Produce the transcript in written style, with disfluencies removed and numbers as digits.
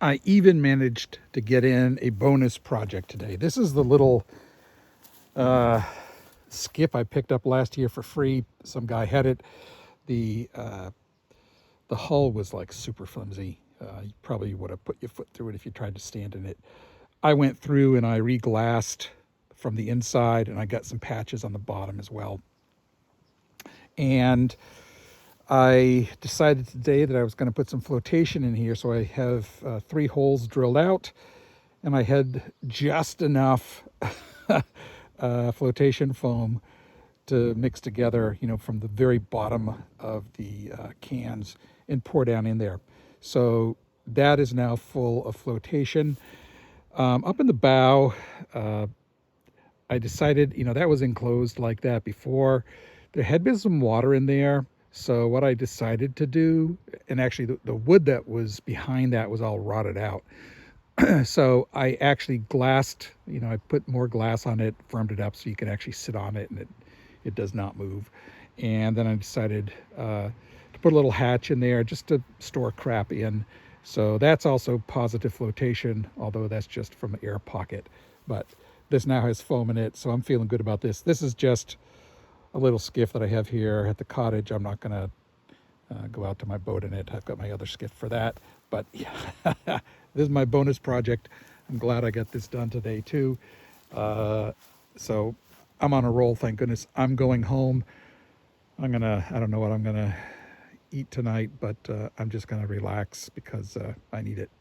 I even managed to get in a bonus project today. This is the little skiff I picked up last year for free. Some guy had it. The the hull was like super flimsy. You probably would have put your foot through it if you tried to stand in it. I went through and I reglassed from the inside, and I got some patches on the bottom as well. And I decided today that I was going to put some flotation in here, so I have 3 holes drilled out, and I had just enough flotation foam to mix together, from the very bottom of the cans and pour down in there. So that is now full of flotation. Up in the bow, I decided, that was enclosed like that before. There had been some water in there. So what I decided to do, and actually the wood that was behind that was all rotted out. So I actually glassed, I put more glass on it, firmed it up so you can actually sit on it, and it does not move. And then I decided to put a little hatch in there just to store crap in. So that's also positive flotation, although that's just from an air pocket. But this now has foam in it, so I'm feeling good about this. This is just a little skiff that I have here at the cottage. I'm not going to go out to my boat in it. I've got my other skiff for that. But yeah, this is my bonus project. I'm glad I got this done today too. So I'm on a roll, thank goodness. I'm going home. I don't know what I'm gonna eat tonight, but I'm just gonna relax because I need it.